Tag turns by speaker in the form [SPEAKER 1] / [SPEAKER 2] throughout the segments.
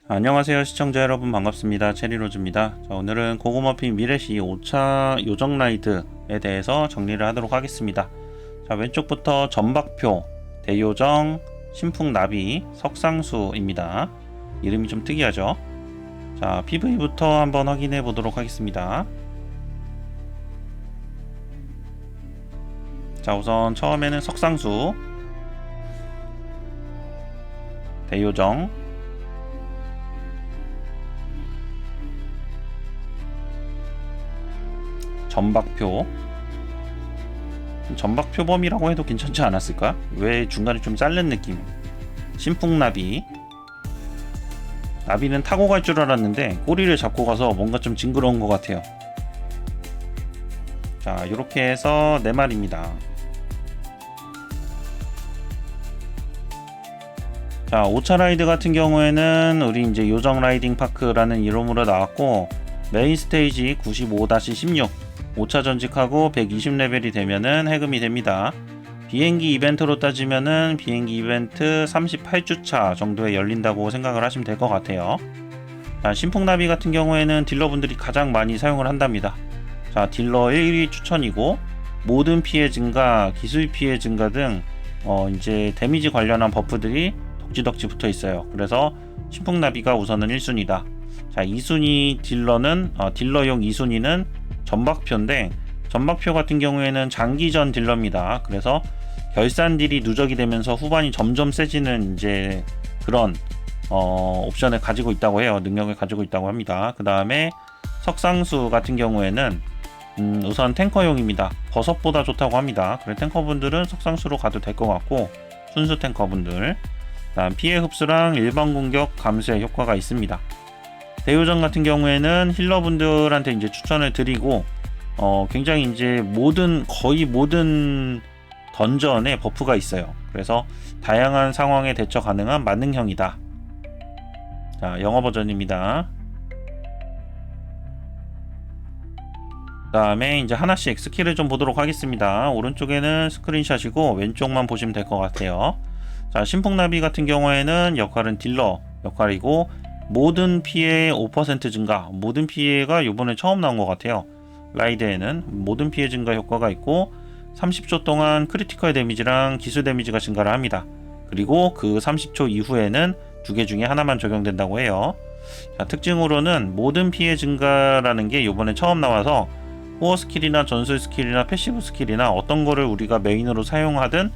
[SPEAKER 1] 안녕하세요 시청자 여러분, 반갑습니다. 체리로즈입니다. 자, 오늘은 고구마핀 미래시 5차 요정 라이드에 대해서 정리를 하도록 하겠습니다. 자, 왼쪽부터 전박표, 대요정, 신풍나비, 석상수입니다. 이름이 좀 특이하죠. 자, PV부터 한번 확인해 보도록 하겠습니다. 자, 우선 처음에는 석상수, 대요정, 전박표범이라고 해도 괜찮지 않았을까? 왜 중간에 좀 자른 느낌? 신풍나비, 나비는 타고 갈 줄 알았는데 꼬리를 잡고 가서 뭔가 좀 징그러운 것 같아요. 자, 이렇게 해서 4마리입니다. 자, 5차 라이드 같은 경우에는 우리 이제 요정 라이딩 파크라는 이름으로 나왔고, 메인 스테이지 95-16 5차 전직하고 120레벨이 되면은 해금이 됩니다. 비행기 이벤트로 따지면은 비행기 이벤트 38주차 정도에 열린다고 생각을 하시면 될 것 같아요. 자, 신풍나비 같은 경우에는 딜러분들이 가장 많이 사용을 한답니다. 자, 딜러 1위 추천이고, 모든 피해 증가, 기술 피해 증가 등 이제 데미지 관련한 버프들이 덕지덕지 붙어 있어요. 그래서 신풍나비가 우선은 1순위다. 자, 2순위 딜러는 딜러용 2순위는 전박표인데, 전박표 같은 경우에는 장기전 딜러입니다. 그래서 결산 딜이 누적이 되면서 후반이 점점 세지는 이제 그런 옵션을 가지고 있다고 해요. 능력을 가지고 있다고 합니다. 그 다음에 석상수 같은 경우에는 우선 탱커용입니다. 버섯보다 좋다고 합니다. 그래서 탱커분들은 석상수로 가도 될 것 같고, 순수 탱커분들, 다음 피해 흡수랑 일반 공격 감소의 효과가 있습니다. 대요정 같은 경우에는 힐러분들한테 이제 추천을 드리고, 굉장히 이제 거의 모든 던전에 버프가 있어요. 그래서 다양한 상황에 대처 가능한 만능형이다. 자, 영어 버전입니다. 그 다음에 이제 하나씩 스킬을 좀 보도록 하겠습니다. 오른쪽에는 스크린샷이고 왼쪽만 보시면 될 것 같아요. 자, 신풍나비 같은 경우에는 역할은 딜러 역할이고, 모든 피해 5% 증가, 모든 피해가 이번에 처음 나온 것 같아요. 라이드에는 모든 피해 증가 효과가 있고, 30초 동안 크리티컬 데미지랑 기술 데미지가 증가를 합니다. 그리고 그 30초 이후에는 2개 중에 하나만 적용된다고 해요. 자, 특징으로는 모든 피해 증가라는 게 이번에 처음 나와서 코어 스킬이나 전술 스킬이나 패시브 스킬이나 어떤 거를 우리가 메인으로 사용하든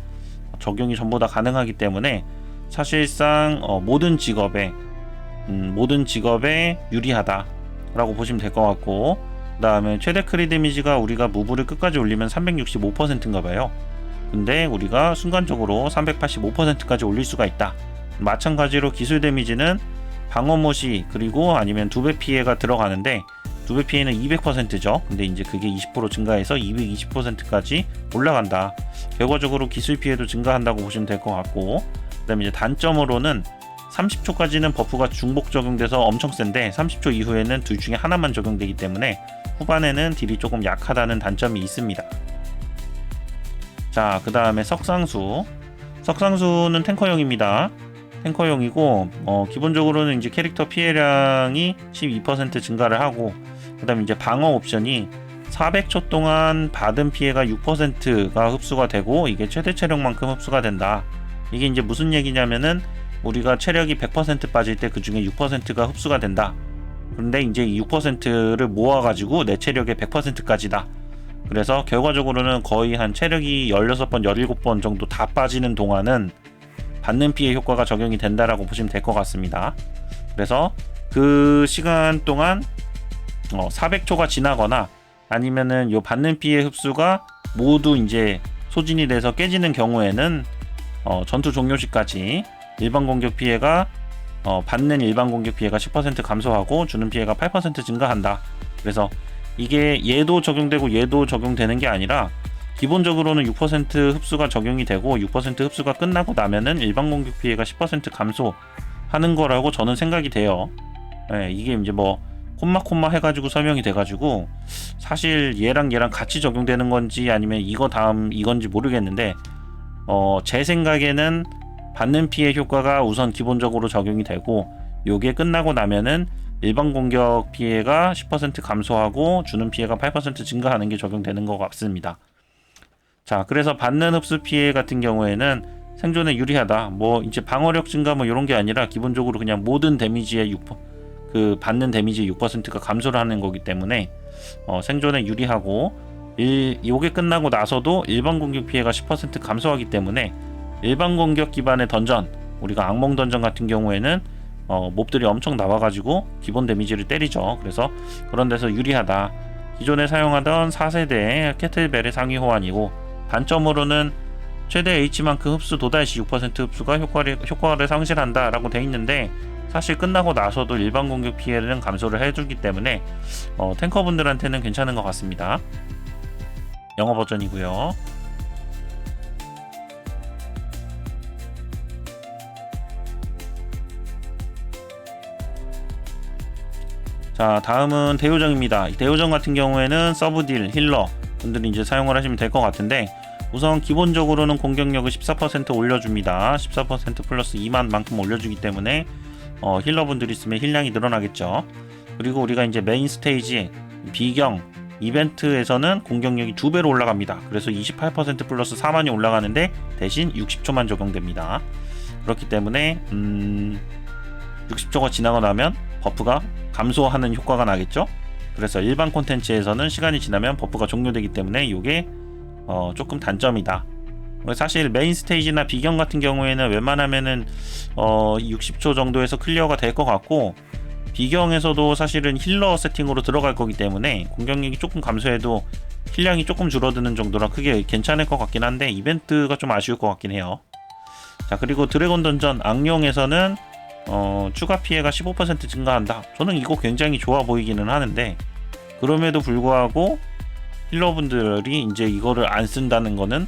[SPEAKER 1] 적용이 전부 다 가능하기 때문에 사실상 모든 직업에 유리하다 라고 보시면 될 것 같고, 그 다음에 최대 크리 데미지가 우리가 무브를 끝까지 올리면 365%인가 봐요. 근데 우리가 순간적으로 385%까지 올릴 수가 있다. 마찬가지로 기술 데미지는 방어모시 그리고 아니면 2배 피해가 들어가는데, 2배 피해는 200%죠. 근데 이제 그게 20% 증가해서 220%까지 올라간다. 결과적으로 기술 피해도 증가한다고 보시면 될 것 같고, 그 다음에 이제 단점으로는 30초까지는 버프가 중복 적용돼서 엄청 센데 30초 이후에는 둘 중에 하나만 적용되기 때문에 후반에는 딜이 조금 약하다는 단점이 있습니다. 자, 그 다음에 석상수는 탱커용입니다. 탱커용이고, 기본적으로는 이제 캐릭터 피해량이 12% 증가를 하고, 그 다음에 이제 방어 옵션이 400초 동안 받은 피해가 6%가 흡수가 되고, 이게 최대 체력만큼 흡수가 된다. 이게 이제 무슨 얘기냐면은, 우리가 체력이 100% 빠질 때 그 중에 6%가 흡수가 된다. 그런데 이제 이 6%를 모아가지고 내 체력의 100%까지다. 그래서 결과적으로는 거의 한 체력이 16번, 17번 정도 다 빠지는 동안은 받는 피해 효과가 적용이 된다라고 보시면 될 것 같습니다. 그래서 그 시간 동안 400초가 지나거나 아니면은 요 받는 피해 흡수가 모두 이제 소진이 돼서 깨지는 경우에는 전투 종료 시까지 일반 공격 피해가 받는 일반 공격 피해가 10% 감소하고 주는 피해가 8% 증가한다. 그래서 이게 얘도 적용되고 얘도 적용되는 게 아니라 기본적으로는 6% 흡수가 적용이 되고 6% 흡수가 끝나고 나면은 일반 공격 피해가 10% 감소하는 거라고 저는 생각이 돼요. 네, 이게 이제 뭐 콤마 해가지고 설명이 돼가지고 사실 얘랑 같이 적용되는 건지 아니면 이거 다음 이건지 모르겠는데, 제 생각에는 받는 피해 효과가 우선 기본적으로 적용이 되고 요게 끝나고 나면은 일반 공격 피해가 10% 감소하고 주는 피해가 8% 증가하는 게 적용되는 것 같습니다. 자, 그래서 받는 흡수 피해 같은 경우에는 생존에 유리하다. 뭐 이제 방어력 증가 뭐 이런 게 아니라 기본적으로 그냥 모든 데미지의 그 받는 데미지 6%가 감소를 하는 거기 때문에 생존에 유리하고 요게 끝나고 나서도 일반 공격 피해가 10% 감소하기 때문에 일반 공격 기반의 던전, 우리가 악몽 던전 같은 경우에는 몹들이 엄청 나와가지고 기본 데미지를 때리죠. 그래서 그런 데서 유리하다. 기존에 사용하던 4세대 캐틀벨의 상위 호환이고, 단점으로는 최대 H만큼 흡수 도달시 6% 흡수가 효과를 상실한다 라고 돼 있는데, 사실 끝나고 나서도 일반 공격 피해는 감소를 해주기 때문에 탱커분들한테는 괜찮은 것 같습니다. 영어 버전이고요. 자, 다음은 대요정입니다. 대요정 같은 경우에는 서브딜, 힐러 분들이 이제 사용을 하시면 될 것 같은데, 우선 기본적으로는 공격력을 14% 올려줍니다. 14% 플러스 2만 만큼 올려주기 때문에 힐러분들이 있으면 힐량이 늘어나겠죠. 그리고 우리가 이제 메인 스테이지 비경 이벤트에서는 공격력이 2배로 올라갑니다. 그래서 28% 플러스 4만이 올라가는데 대신 60초만 적용됩니다. 그렇기 때문에 60초가 지나고 나면 버프가 감소하는 효과가 나겠죠. 그래서 일반 콘텐츠에서는 시간이 지나면 버프가 종료되기 때문에 이게 조금 단점이다. 사실 메인 스테이지나 비경 같은 경우에는 웬만하면은 60초 정도에서 클리어가 될 것 같고, 비경에서도 사실은 힐러 세팅으로 들어갈 거기 때문에 공격력이 조금 감소해도 힐량이 조금 줄어드는 정도라 크게 괜찮을 것 같긴 한데, 이벤트가 좀 아쉬울 것 같긴 해요. 자, 그리고 드래곤 던전 악령에서는 추가 피해가 15% 증가한다. 저는 이거 굉장히 좋아 보이기는 하는데, 그럼에도 불구하고 힐러분들이 이제 이거를 안 쓴다는 거는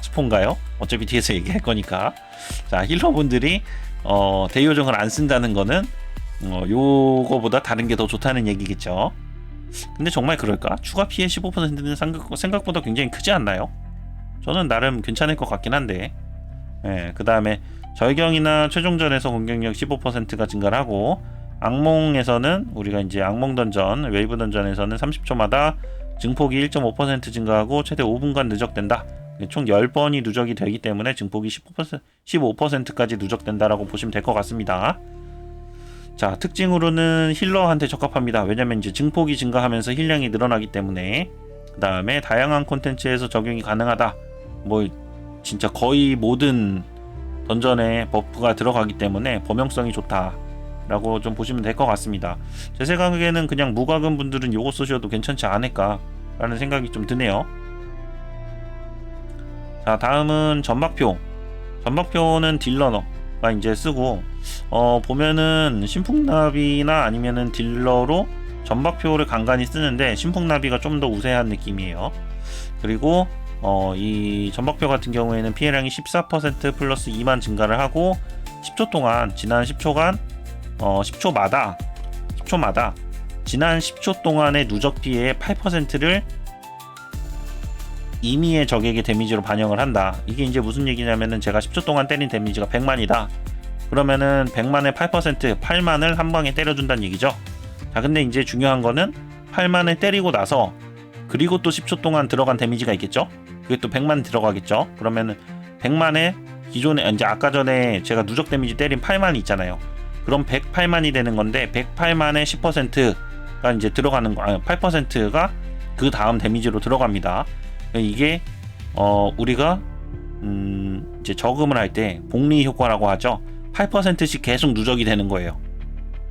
[SPEAKER 1] 스폰가요? 어차피 뒤에서 얘기할 거니까. 자, 힐러분들이 대요정을 안 쓴다는 거는 요거보다 다른 게 더 좋다는 얘기겠죠. 근데 정말 그럴까? 추가 피해 15%는 생각보다 굉장히 크지 않나요? 저는 나름 괜찮을 것 같긴 한데, 그 다음에 절경이나 최종전에서 공격력 15%가 증가를 하고, 악몽에서는 우리가 이제 악몽 던전, 웨이브 던전에서는 30초마다 증폭이 1.5% 증가하고 최대 5분간 누적된다. 총 10번이 누적이 되기 때문에 증폭이 15%까지 누적된다라고 보시면 될 것 같습니다. 자, 특징으로는 힐러한테 적합합니다. 왜냐면 이제 증폭이 증가하면서 힐량이 늘어나기 때문에. 그 다음에 다양한 콘텐츠에서 적용이 가능하다. 뭐 진짜 거의 모든 던전에 버프가 들어가기 때문에 범용성이 좋다 라고 좀 보시면 될 것 같습니다. 제 생각에는 그냥 무과금 분들은 요거 쓰셔도 괜찮지 않을까 라는 생각이 좀 드네요. 자, 다음은 전막표. 전막표는 딜러가 이제 쓰고, 보면은 신풍나비나 아니면은 딜러로 전막표를 간간히 쓰는데, 신풍나비가 좀 더 우세한 느낌이에요. 그리고 이 전막표 같은 경우에는 피해량이 14% 플러스 2만 증가를 하고, 10초 동안 지난 10초간 10초마다 지난 10초 동안의 누적 피해의 8%를 임의의 적에게 데미지로 반영을 한다. 이게 이제 무슨 얘기냐면은, 제가 10초 동안 때린 데미지가 100만이다. 그러면은 100만의 8%, 8만을 한 방에 때려준다는 얘기죠. 자, 근데 이제 중요한 거는 8만을 때리고 나서 그리고 또 10초 동안 들어간 데미지가 있겠죠. 그게 또 100만 들어가겠죠. 그러면은 100만에 기존에 이제 아까 전에 제가 누적 데미지 때린 8만이 있잖아요. 그럼 108만이 되는 건데, 108만의 10%가 이제 들어가는 거, 8%가 그 다음 데미지로 들어갑니다. 이게 우리가 이제 저금을 할 때 복리 효과라고 하죠. 8%씩 계속 누적이 되는 거예요.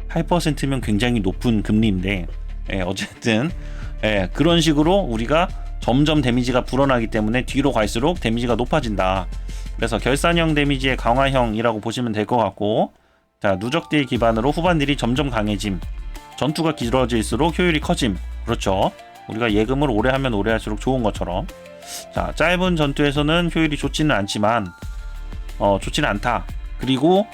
[SPEAKER 1] 8%면 굉장히 높은 금리인데, 어쨌든 그런 식으로 우리가 점점 데미지가 불어나기 때문에 뒤로 갈수록 데미지가 높아진다. 그래서 결산형 데미지의 강화형이라고 보시면 될 것 같고, 자, 누적딜 기반으로 후반딜이 점점 강해짐, 전투가 길어질수록 효율이 커짐. 그렇죠. 우리가 예금을 오래 하면 오래 할수록 좋은 것처럼. 자, 짧은 전투에서는 효율이 좋지는 않지만 좋지는 않다. 그리고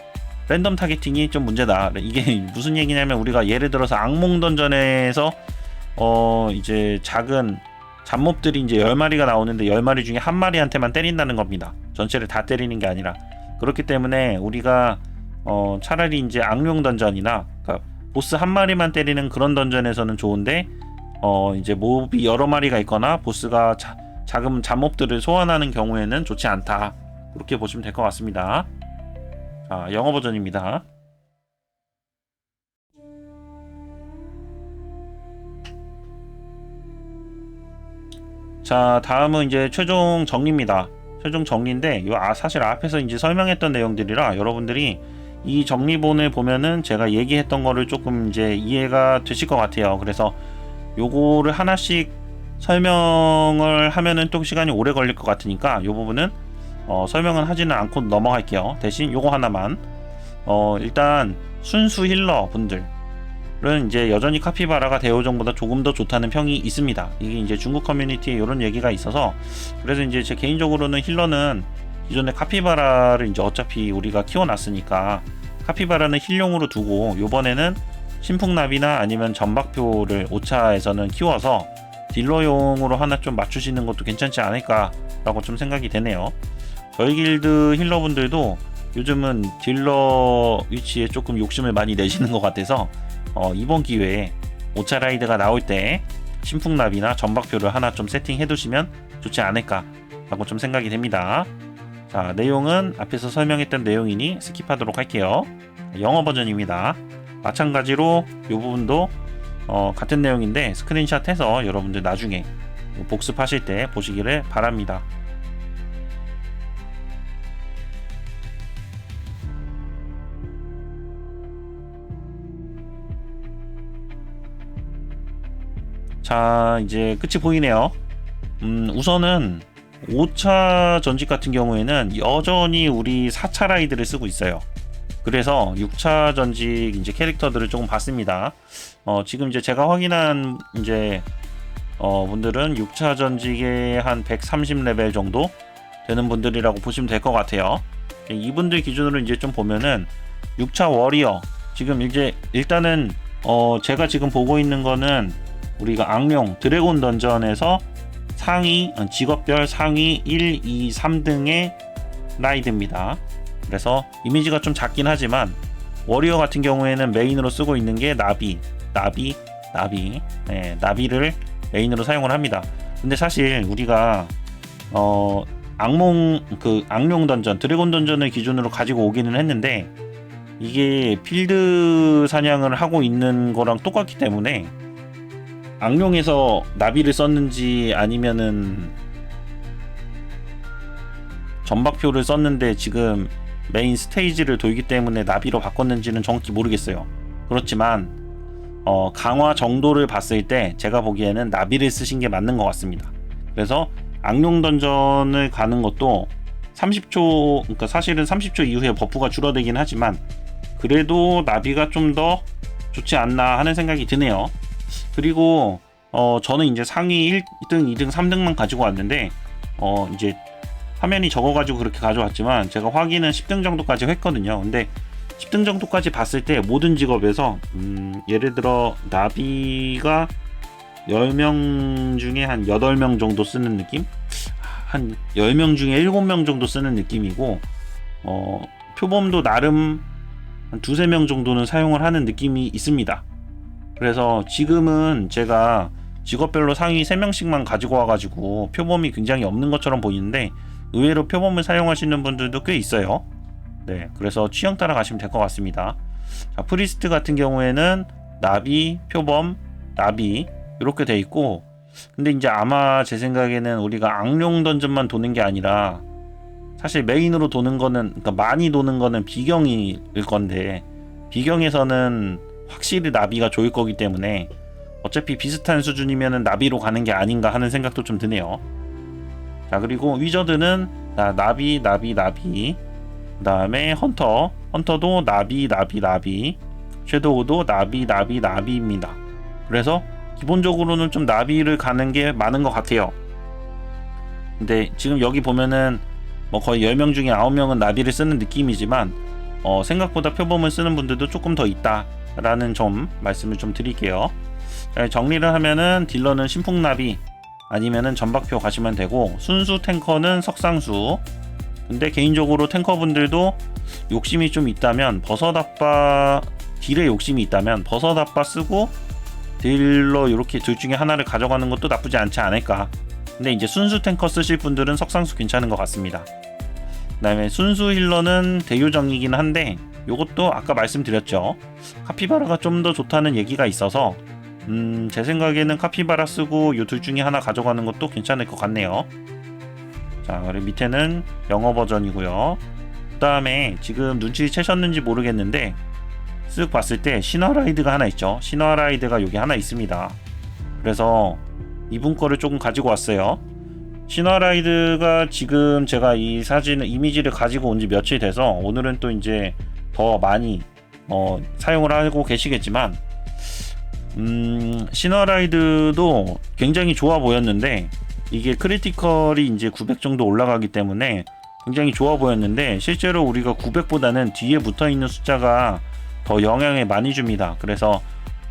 [SPEAKER 1] 랜덤 타겟팅이 좀 문제다. 이게 무슨 얘기냐면, 우리가 예를 들어서 악몽 던전에서 이제 작은 잡몹들이 이제 10마리가 나오는데 10마리 중에 한 마리한테만 때린다는 겁니다. 전체를 다 때리는 게 아니라. 그렇기 때문에 우리가 차라리 이제 악룡 던전이나 그러니까 보스 한 마리만 때리는 그런 던전에서는 좋은데 이제 몹이 여러 마리가 있거나 보스가 작은 잡몹들을 소환하는 경우에는 좋지 않다. 그렇게 보시면 될 것 같습니다. 자, 영어 버전입니다. 자, 다음은 이제 최종 정리입니다. 최종 정리인데 사실 앞에서 이제 설명했던 내용들이라 여러분들이 이 정리본을 보면은 제가 얘기했던 거를 조금 이제 이해가 되실 것 같아요. 그래서 요거를 하나씩 설명을 하면은 또 시간이 오래 걸릴 것 같으니까 요 부분은 설명은 하지는 않고 넘어갈게요. 대신 요거 하나만 일단 순수 힐러 분들은 이제 여전히 카피바라가 대오정보다 조금 더 좋다는 평이 있습니다. 이게 이제 중국 커뮤니티에 이런 얘기가 있어서 그래서 이제 제 개인적으로는 힐러는 기존에 카피바라를 이제 어차피 우리가 키워놨으니까 카피바라는 힐용으로 두고 요번에는 신풍납이나 아니면 전박표를 5차에서는 키워서 딜러용으로 하나 좀 맞추시는 것도 괜찮지 않을까 라고 좀 생각이 되네요. 저희 길드 힐러분들도 요즘은 딜러 위치에 조금 욕심을 많이 내시는 것 같아서 이번 기회에 5차 라이드가 나올 때 신풍납이나 전박표를 하나 좀 세팅해 두시면 좋지 않을까 라고 좀 생각이 됩니다. 자, 내용은 앞에서 설명했던 내용이니 스킵하도록 할게요. 영어 버전입니다. 마찬가지로 이 부분도 같은 내용인데 스크린샷 해서 여러분들 나중에 복습하실 때 보시기를 바랍니다. 자, 이제 끝이 보이네요. 우선은 5차 전직 같은 경우에는 여전히 우리 4차 라이드를 쓰고 있어요. 그래서 6차 전직 이제 캐릭터들을 조금 봤습니다. 지금 이제 제가 확인한 이제 분들은 6차 전직에 한 130레벨 정도 되는 분들이라고 보시면 될 것 같아요. 이분들 기준으로 이제 좀 보면은 6차 워리어 지금 이제 일단은 제가 지금 보고 있는 거는 우리가 악룡 드래곤 던전에서 상위 직업별 상위 1, 2, 3등의 라이드입니다. 그래서 이미지가 좀 작긴 하지만 워리어 같은 경우에는 메인으로 쓰고 있는 게 나비를 메인으로 사용을 합니다. 근데 사실 우리가 악룡 던전, 드래곤 던전을 기준으로 가지고 오기는 했는데 이게 필드 사냥을 하고 있는 거랑 똑같기 때문에 악룡에서 나비를 썼는지 아니면은 전박표를 썼는데 지금 메인 스테이지를 돌기 때문에 나비로 바꿨는지는 정확히 모르겠어요. 그렇지만 강화 정도를 봤을 때 제가 보기에는 나비를 쓰신 게 맞는 것 같습니다. 그래서 악룡 던전을 가는 것도 30초, 그러니까 사실은 30초 이후에 버프가 줄어들긴 하지만 그래도 나비가 좀 더 좋지 않나 하는 생각이 드네요. 그리고 저는 이제 상위 1등, 2등, 3등만 가지고 왔는데 이제 화면이 적어가지고 그렇게 가져왔지만 제가 확인은 10등 정도까지 했거든요. 근데 10등 정도까지 봤을 때 모든 직업에서 예를 들어 나비가 10명 중에 한 8명 정도 쓰는 느낌? 한 10명 중에 7명 정도 쓰는 느낌이고 표범도 나름 한 2-3명 정도는 사용을 하는 느낌이 있습니다. 그래서 지금은 제가 직업별로 상위 3명씩만 가지고 와가지고 표범이 굉장히 없는 것처럼 보이는데 의외로 표범을 사용하시는 분들도 꽤 있어요. 네, 그래서 취향 따라 가시면 될 것 같습니다. 자, 프리스트 같은 경우에는 나비, 표범, 나비 이렇게 돼 있고, 근데 이제 아마 제 생각에는 우리가 악룡 던전만 도는 게 아니라 사실 메인으로 도는 거는, 그러니까 많이 도는 거는 비경일 건데 비경에서는 확실히 나비가 좋을 거기 때문에 어차피 비슷한 수준이면은 나비로 가는 게 아닌가 하는 생각도 좀 드네요. 자, 그리고 위저드는 나비, 그 다음에 헌터도 나비, 섀도우도 나비입니다. 그래서 기본적으로는 좀 나비를 가는 게 많은 것 같아요. 근데 지금 여기 보면은 뭐 거의 10명 중에 9명은 나비를 쓰는 느낌이지만 생각보다 표범을 쓰는 분들도 조금 더 있다라는 점 말씀을 좀 드릴게요. 정리를 하면은 딜러는 신풍나비 아니면은 전박표 가시면 되고, 순수 탱커는 석상수, 근데 개인적으로 탱커분들도 욕심이 좀 있다면 버섯아빠 딜에 욕심이 있다면 버섯아빠 쓰고 딜러 이렇게 둘 중에 하나를 가져가는 것도 나쁘지 않지 않을까. 근데 이제 순수 탱커 쓰실 분들은 석상수 괜찮은 것 같습니다. 그 다음에 순수 힐러는 대요정이긴 한데 요것도 아까 말씀드렸죠. 카피바라가 좀 더 좋다는 얘기가 있어서 제 생각에는 카피바라 쓰고 요 둘 중에 하나 가져가는 것도 괜찮을 것 같네요. 자, 그리고 밑에는 영어 버전이고요. 그 다음에 지금 눈치채셨는지 모르겠는데 쓱 봤을 때 신화라이드가 하나 있죠. 신화라이드가 여기 하나 있습니다. 그래서 이분 거를 조금 가지고 왔어요. 신화라이드가 지금 제가 이 사진을 이미지를 가지고 온 지 며칠 돼서 오늘은 또 이제 더 많이 사용을 하고 계시겠지만 신화라이드도 굉장히 좋아 보였는데 이게 크리티컬이 이제 900 정도 올라가기 때문에 굉장히 좋아 보였는데 실제로 우리가 900보다는 뒤에 붙어있는 숫자가 더 영향을 많이 줍니다. 그래서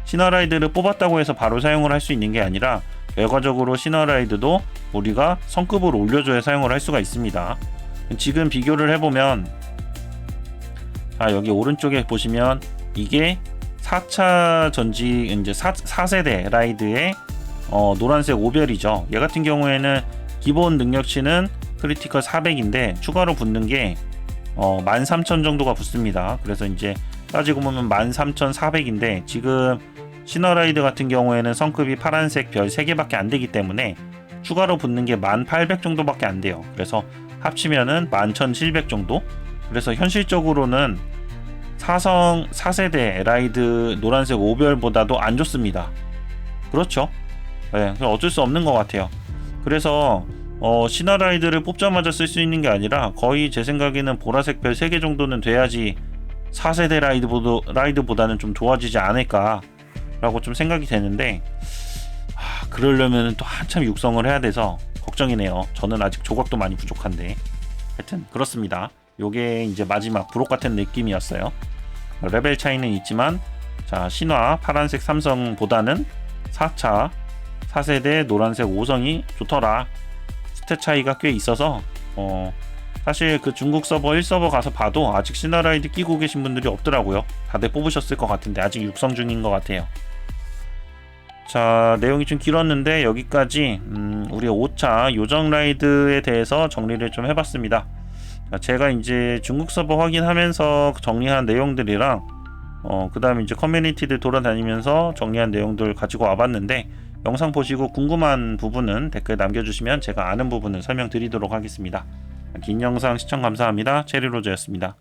[SPEAKER 1] 신화라이드를 뽑았다고 해서 바로 사용을 할 수 있는 게 아니라 결과적으로 신화라이드도 우리가 성급으로 올려줘야 사용을 할 수가 있습니다. 지금 비교를 해보면 여기 오른쪽에 보시면 이게 4차 전지 이제 4세대 라이드의 노란색 오별이죠. 얘 같은 경우에는 기본 능력치는 크리티컬 400인데 추가로 붙는 게 13,000 정도가 붙습니다. 그래서 이제 따지고 보면 13,400인데 지금 신화라이드 같은 경우에는 성급이 파란색 별 3개밖에 안 되기 때문에 추가로 붙는 게 1800 정도밖에 안 돼요. 그래서 합치면은 11,700 정도. 그래서 현실적으로는 4세대 라이드 노란색 오별보다도 안 좋습니다. 그렇죠. 네, 어쩔 수 없는 것 같아요. 그래서 신화라이드를 뽑자마자 쓸 수 있는 게 아니라 거의 제 생각에는 보라색 별 3개 정도는 돼야지 4세대 라이드보다는 좀 좋아지지 않을까 라고 좀 생각이 되는데 그러려면 또 한참 육성을 해야 돼서 걱정이네요. 저는 아직 조각도 많이 부족한데 하여튼 그렇습니다. 요게 이제 마지막 부록 같은 느낌이었어요. 레벨 차이는 있지만 자, 신화 파란색 삼성보다는 4차 4세대 노란색 5성이 좋더라. 스탯 차이가 꽤 있어서 사실 그 중국 서버 1서버 가서 봐도 아직 신화라이드 끼고 계신 분들이 없더라고요. 다들 뽑으셨을 것 같은데 아직 육성 중인 것 같아요. 자, 내용이 좀 길었는데 여기까지 우리 5차 요정라이드에 대해서 정리를 좀 해봤습니다. 자, 제가 이제 중국 서버 확인하면서 정리한 내용들이랑 그 다음에 이제 커뮤니티들 돌아다니면서 정리한 내용들 가지고 와봤는데 영상 보시고 궁금한 부분은 댓글 남겨주시면 제가 아는 부분을 설명드리도록 하겠습니다. 긴 영상 시청 감사합니다. 체리로즈였습니다.